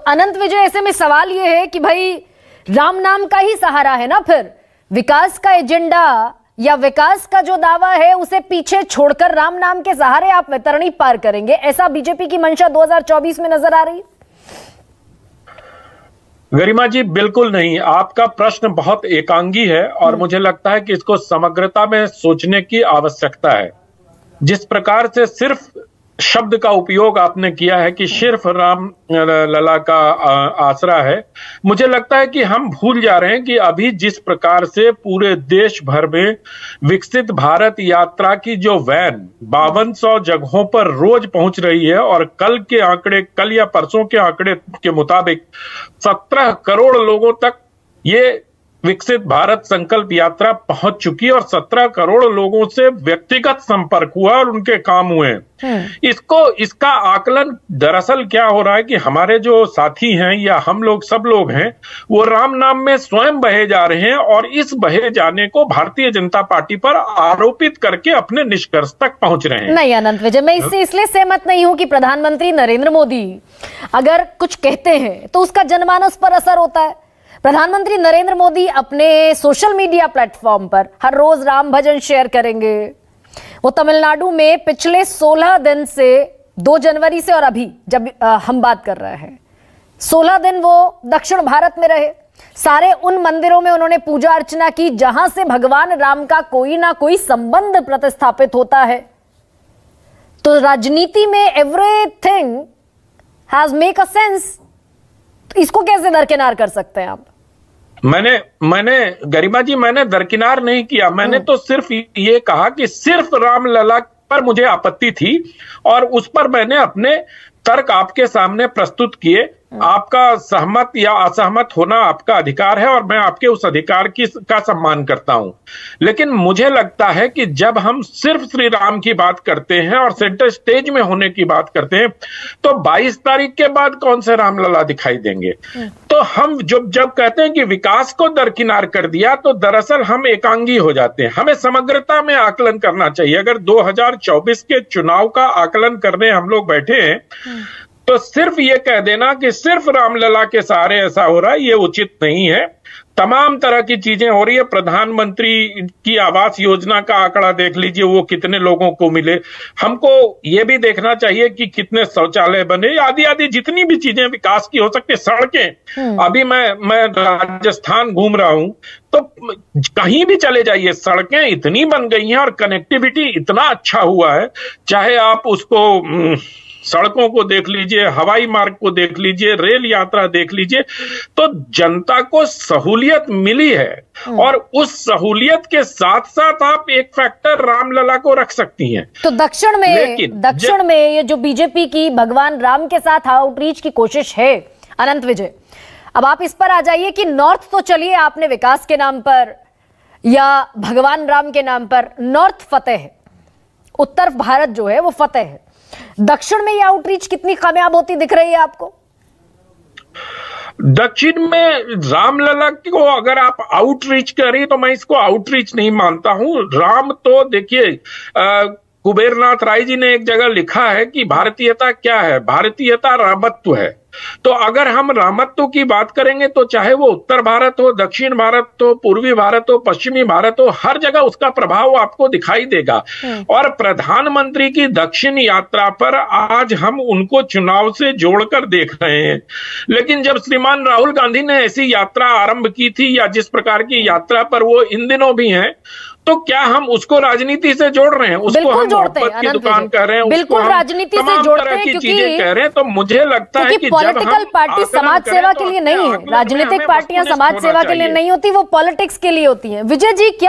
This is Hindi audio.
अनंत विजय, ऐसे में सवाल यह है कि भाई राम नाम का ही सहारा है ना, फिर विकास का एजेंडा या विकास का जो दावा है उसे पीछे छोड़कर राम नाम के सहारे आप वैतरणी पार करेंगे, ऐसा बीजेपी की मंशा 2024 में नजर आ रही है? गरिमा जी, बिल्कुल नहीं। आपका प्रश्न बहुत एकांगी है और मुझे लगता है कि इसको समग्रता में सोचने की आवश्यकता है। जिस प्रकार से सिर्फ शब्द का उपयोग आपने किया है कि सिर्फ राम लला का आसरा है, मुझे लगता है कि हम भूल जा रहे हैं कि अभी जिस प्रकार से पूरे देश भर में विकसित भारत यात्रा की जो वैन 5200 जगहों पर रोज पहुंच रही है और कल या परसों के आंकड़े के मुताबिक 17 करोड़ लोगों तक ये विकसित भारत संकल्प यात्रा पहुंच चुकी है और 17 करोड़ लोगों से व्यक्तिगत संपर्क हुआ और उनके काम हुए। इसका आकलन दरअसल क्या हो रहा है कि हमारे जो साथी हैं या हम लोग सब लोग हैं वो राम नाम में स्वयं बहे जा रहे हैं और इस बहे जाने को भारतीय जनता पार्टी पर आरोपित करके अपने निष्कर्ष तक पहुंच रहे हैं। नहीं अनंत विजय, मैं इससे इसलिए सहमत नहीं हूं कि प्रधानमंत्री नरेंद्र मोदी अगर कुछ कहते हैं तो उसका जनमानस पर असर होता है। प्रधानमंत्री नरेंद्र मोदी अपने सोशल मीडिया प्लेटफॉर्म पर हर रोज राम भजन शेयर करेंगे। वो तमिलनाडु में पिछले 16 दिन से 2 जनवरी से और अभी जब हम बात कर रहे हैं 16 दिन वो दक्षिण भारत में रहे। सारे उन मंदिरों में उन्होंने पूजा अर्चना की जहां से भगवान राम का कोई ना कोई संबंध प्रतिस्थापित होता है। तो राजनीति में everything has make a sense. तो इसको कैसे दरकिनार कर सकते हैं आप? मैंने गरिमा जी, मैंने दरकिनार नहीं किया। मैंने तो सिर्फ ये कहा कि सिर्फ रामलला पर मुझे आपत्ति थी और उस पर मैंने अपने तर्क आपके सामने प्रस्तुत किए। आपका सहमत या असहमत होना आपका अधिकार है और मैं आपके उस अधिकार का सम्मान करता हूं। लेकिन मुझे लगता है कि जब हम सिर्फ श्री राम की बात करते हैं और सेंटर स्टेज में होने की बात करते हैं तो 22 तारीख के बाद कौन से रामलला दिखाई देंगे? तो हम जब कहते हैं कि विकास को दरकिनार कर दिया तो दरअसल हम एकांगी हो जाते हैं। हमें समग्रता में आकलन करना चाहिए। अगर 2024 के चुनाव का आकलन करने हम लोग बैठे हैं तो सिर्फ ये कह देना कि सिर्फ रामलला के सहारे ऐसा हो रहा है, ये उचित नहीं है। तमाम तरह की चीजें हो रही है। प्रधानमंत्री की आवास योजना का आंकड़ा देख लीजिए, वो कितने लोगों को मिले। हमको ये भी देखना चाहिए कि कितने शौचालय बने, आदि आदि जितनी भी चीजें विकास की हो सकती है। सड़कें, अभी मैं राजस्थान घूम रहा हूं तो कहीं भी चले जाइए सड़कें इतनी बन गई हैं और कनेक्टिविटी इतना अच्छा हुआ है। चाहे आप उसको सड़कों को देख लीजिए, हवाई मार्ग को देख लीजिए, रेल यात्रा देख लीजिए, तो जनता को सहूलियत मिली है। और उस सहूलियत के साथ साथ आप एक फैक्टर रामलला को रख सकती हैं। तो दक्षिण में ये जो बीजेपी की भगवान राम के साथ आउटरीच की कोशिश है, अनंत विजय, अब आप इस पर आ जाइए कि नॉर्थ तो चलिए आपने विकास के नाम पर या भगवान राम के नाम पर नॉर्थ फतेह है, उत्तर भारत जो है वो फतेह है। दक्षिण में ये आउटरीच कितनी कामयाब होती दिख रही है आपको? दक्षिण में रामलला को अगर आप आउटरीच करें तो मैं इसको आउटरीच नहीं मानता हूं। राम तो देखिए, कुबेरनाथ राय जी ने एक जगह लिखा है कि भारतीयता क्या है? भारतीयता रामत्व है। तो अगर हम रामत्व की बात करेंगे तो चाहे वो उत्तर भारत हो, दक्षिण भारत हो, पूर्वी भारत हो, पश्चिमी भारत हो, हर जगह उसका प्रभाव आपको दिखाई देगा। और प्रधानमंत्री की दक्षिण यात्रा पर आज हम उनको चुनाव से जोड़कर देख रहे हैं। लेकिन जब श्रीमान राहुल गांधी ने ऐसी यात्रा आरंभ की थी या जिस प्रकार की यात्रा पर वो इन दिनों भी हैं, तो क्या हम उसको राजनीति से जोड़ रहे हैं? उसको हम मोहब्बत की दुकान कह रहे हैं, बिल्कुल राजनीति से जोड़ते हैं, क्योंकि चीजें कह रहे हैं। तो मुझे लगता है कि पॉलिटिकल पार्टी समाज सेवा के लिए नहीं है। राजनीतिक पार्टियां समाज सेवा के लिए नहीं होती, वो पॉलिटिक्स के लिए होती हैं। विजय जी, क्या